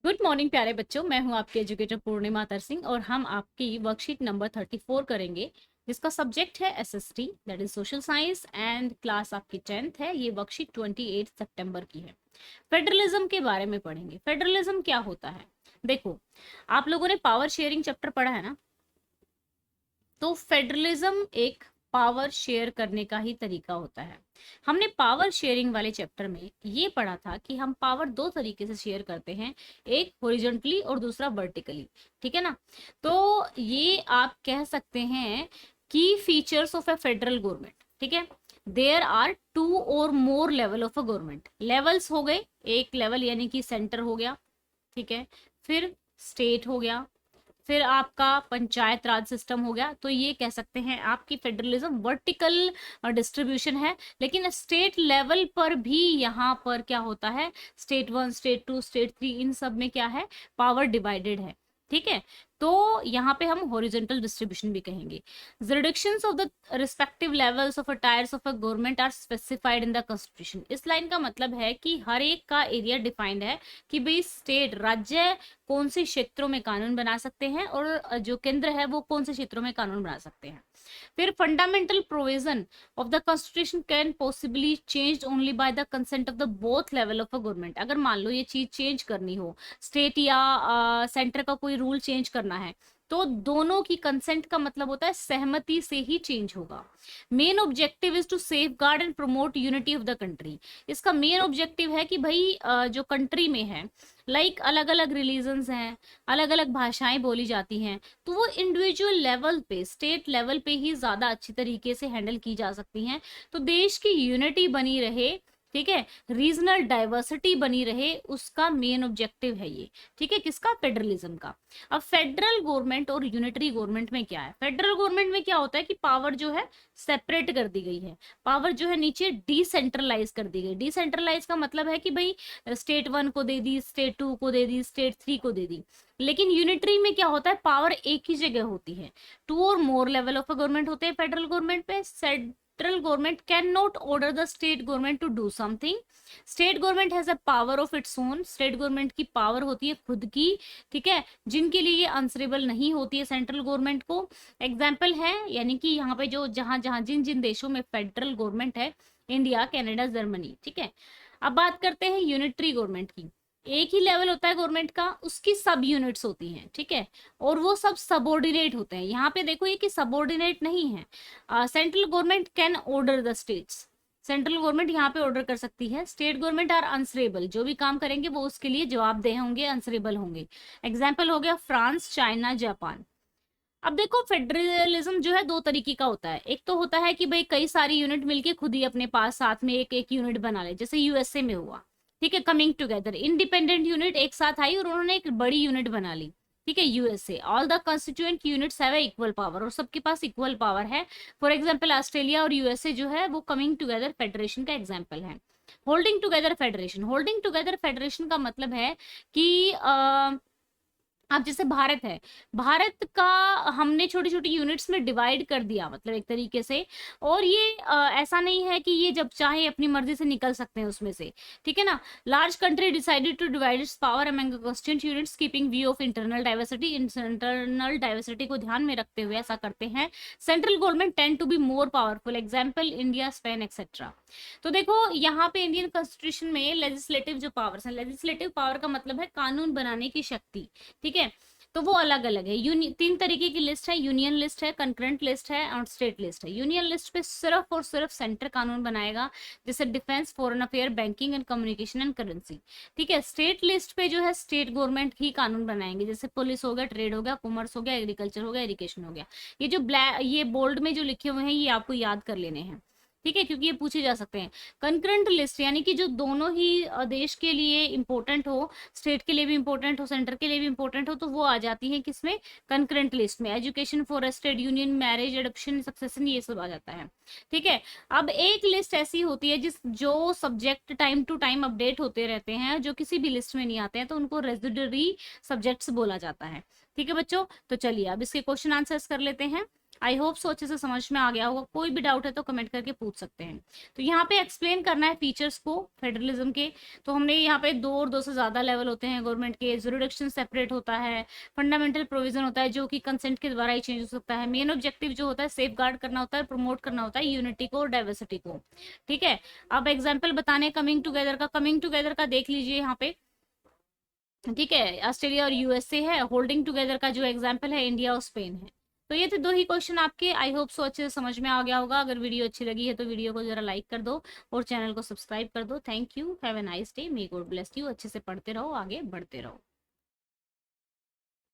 Good morning प्यारे बच्चों, मैं हूं आपकी एजुकेटर पूर्णिमा तरसिंह और हम आपकी वर्कशीट नंबर 34 करेंगे जिसका सब्जेक्ट है SST that is social science and class आपकी 10th है। ये वर्कशीट 28 सितंबर की है। फेडरलिज्म के बारे में पढ़ेंगे। फेडरलिज्म क्या होता है? देखो, आप लोगों ने पावर शेयरिंग चैप्टर पढ़ा है ना, तो फेडरलिज्म एक पावर शेयर करने का ही तरीका होता है। हमने पावर शेयरिंग वाले चैप्टर में ये पढ़ा था कि हम पावर दो तरीके से शेयर करते हैं, एक हॉरिजॉन्टली और दूसरा वर्टिकली। ठीक है ना? तो ये आप कह सकते हैं कि features of a federal government. ठीक है, there are two or more level of a government. Levels हो गए, एक लेवल यानी कि सेंटर हो गया, ठीक है, फिर स्टेट हो गया, फिर आपका पंचायत राज सिस्टम हो गया। तो ये कह सकते हैं आपकी फेडरलिज्म वर्टिकल डिस्ट्रीब्यूशन है। लेकिन स्टेट लेवल पर भी यहाँ पर क्या होता है, स्टेट 1, स्टेट 2, स्टेट 3, इन सब में क्या है, पावर डिवाइडेड है। ठीक है, तो यहाँ पे हम हॉरिजॉन्टल डिस्ट्रीब्यूशन भी कहेंगे। Jurisdictions of the respective levels of tiers of a government are specified in the constitution. इस लाइन का मतलब है कि हर एक का एरिया डिफाइंड है कि भाई स्टेट, राज्य कौन से क्षेत्रों में कानून बना सकते हैं और जो केंद्र है वो कौन से क्षेत्रों में कानून बना सकते हैं। फिर fundamental provision of the constitution can possibly change only by the consent of the both level of a government. अगर मान लो ये चीज चेंज करनी हो, स्टेट या सेंटर का कोई रूल चेंज करना है, तो दोनों की कंसेंट का मतलब होता है सहमति से ही चेंज होगा। Main objective is to safeguard and promote unity of the country. इसका मेन ऑब्जेक्टिव है कि भाई जो कंट्री में है, लाइक अलग अलग रिलीजन्स हैं, अलग अलग भाषाएं बोली जाती हैं, तो वो इंडिविजुअल लेवल पे, स्टेट लेवल पे ही ज्यादा अच्छी तरीके से हैंडल की जा सकती हैं। तो देश की यूनिटी बनी रहे, ठीक है, रीजनल डाइवर्सिटी बनी रहे, उसका मेन ऑब्जेक्टिव है ये। ठीक है, किसका? फेडरलिज्म का। अब फेडरल गवर्नमेंट और यूनिटरी गवर्नमेंट में क्या है? फेडरल गवर्नमेंट में क्या होता है कि पावर जो है सेपरेट कर दी गई है, पावर जो है नीचे डिसेंट्रलाइज कर दी गई। डिसेंट्रलाइज का मतलब है कि भाई स्टेट 1 को दे दी, स्टेट 2 को दे दी, स्टेट 3 को दे दी। लेकिन यूनिटरी में क्या होता है, पावर एक ही जगह होती है। To or more level of government होते हैं फेडरल गवर्नमेंट पे। Central government can not order the state government to do something. State government has a power of its own. State government की पावर होती है खुद की, ठीक है, जिनके लिए ये आंसरेबल नहीं होती है सेंट्रल गवर्नमेंट को। एग्जाम्पल है, यानी कि यहाँ पे जो जहां जहां जिन जिन देशों में फेडरल गवर्नमेंट है, इंडिया, कनाडा, जर्मनी। ठीक है, अब बात करते हैं यूनिटरी गवर्नमेंट की। एक ही लेवल होता है गवर्नमेंट का, उसकी सब यूनिट्स होती हैं, ठीक है, और वो सब सबऑर्डिनेट होते हैं। यहाँ पे देखो ये कि सबऑर्डिनेट नहीं है। Central government can order the states. Central government यहाँ पे ऑर्डर कर सकती है। स्टेट गवर्नमेंट आर आंसरेबल, जो भी काम करेंगे वो उसके लिए जवाबदेह होंगे, आंसरेबल होंगे। एग्जाम्पल हो गया फ्रांस, चाइना, जापान। अब देखो, फेडरलिज्म जो है दो तरीके का होता है। एक तो होता है कि भाई कई सारी यूनिट मिलके खुद ही अपने पास साथ में एक एक यूनिट बना ले, जैसे यूएसए में हुआ। ठीक है, कमिंग टुगेदर, इंडिपेंडेंट यूनिट एक साथ आई और उन्होंने एक बड़ी यूनिट बना ली। ठीक है, USA, all the constituent units have equal power, और सबके पास इक्वल पावर है। फॉर एग्जाम्पल ऑस्ट्रेलिया और यूएसए जो है वो कमिंग टुगेदर फेडरेशन का एग्जाम्पल है। Holding together federation, holding together federation का मतलब है कि अब जैसे भारत है, भारत का हमने छोटी छोटी यूनिट्स में डिवाइड कर दिया, मतलब एक तरीके से। और ये ऐसा नहीं है कि ये जब चाहे अपनी मर्जी से निकल सकते हैं उसमें से। ठीक है ना? Large country decided to divide its power among constituent units keeping view of internal diversity. Internal diversity को ध्यान में रखते हुए ऐसा करते हैं। Central government tend to be more powerful, example India, Spain, etcetera. तो देखो यहाँ पे इंडियन कॉन्स्टिट्यूशन में लेजिस्लेटिव जो पावर्स हैं, लेजिस्लेटिव पावर का मतलब है कानून बनाने की शक्ति। ठीक है, तो वो अलग अलग है। तीन तरीके की लिस्ट है, यूनियन लिस्ट है, कंकरेंट लिस्ट है और स्टेट लिस्ट है। यूनियन लिस्ट पे सिर्फ और सिर्फ सेंटर कानून बनाएगा, जैसे defence, foreign affair, banking and communication and currency. ठीक है, स्टेट लिस्ट पे जो है स्टेट गवर्नमेंट ही कानून बनाएंगे, जैसे पुलिस हो गया, ट्रेड हो गया, कॉमर्स हो गया, एग्रीकल्चर हो गया, इरिगेशन हो गया। ये जो ये बोल्ड में जो लिखे हुए हैं ये आपको याद कर लेने हैं, ठीक है, क्योंकि ये पूछे जा सकते हैं। कंकरेंट लिस्ट यानी कि जो दोनों ही देश के लिए इंपॉर्टेंट हो, स्टेट के लिए भी इंपॉर्टेंट हो, सेंटर के लिए भी इंपॉर्टेंट हो, तो वो आ जाती है किसमें? कंकरेंट लिस्ट में। Education, forested, union, marriage, adoption, succession, ये सब आ जाता है। ठीक है, अब एक लिस्ट ऐसी होती है जो subject time to time update होते रहते हैं, जो किसी भी लिस्ट में नहीं आते हैं, तो उनको रेजिडरी सब्जेक्ट्स बोला जाता है। ठीक है बच्चों, तो चलिए अब इसके क्वेश्चन आंसर्स कर लेते हैं। आई होप सो अच्छे से समझ में आ गया होगा। कोई भी डाउट है तो कमेंट करके पूछ सकते हैं। तो यहाँ पे एक्सप्लेन करना है फीचर्स को फेडरलिज्म के। तो हमने यहाँ पे दो और दो से ज्यादा लेवल होते हैं गवर्नमेंट के। जुरिडिक्शन सेपरेट होता है, फंडामेंटल प्रोविजन होता है जो कि कंसेंट के द्वारा ही चेंज हो सकता है। मेन ऑब्जेक्टिव जो होता है सेफ गार्ड करना होता है, प्रमोट करना होता है यूनिटी को और डाइवर्सिटी को। ठीक है, अब एग्जाम्पल बताने कमिंग टुगेदर का। कमिंग टुगेदर का देख लीजिए यहाँ पे। ठीक है, ऑस्ट्रेलिया और यूएसए है। होल्डिंग टुगेदर का जो एग्जाम्पल है इंडिया और स्पेन है। तो ये थे दो ही क्वेश्चन आपके। आई होप सो अच्छे से समझ में आ गया होगा। अगर वीडियो अच्छी लगी है तो वीडियो को जरा लाइक कर दो और चैनल को सब्सक्राइब कर दो। Thank you, have a nice day, may God bless you. अच्छे से पढ़ते रहो, आगे बढ़ते रहो।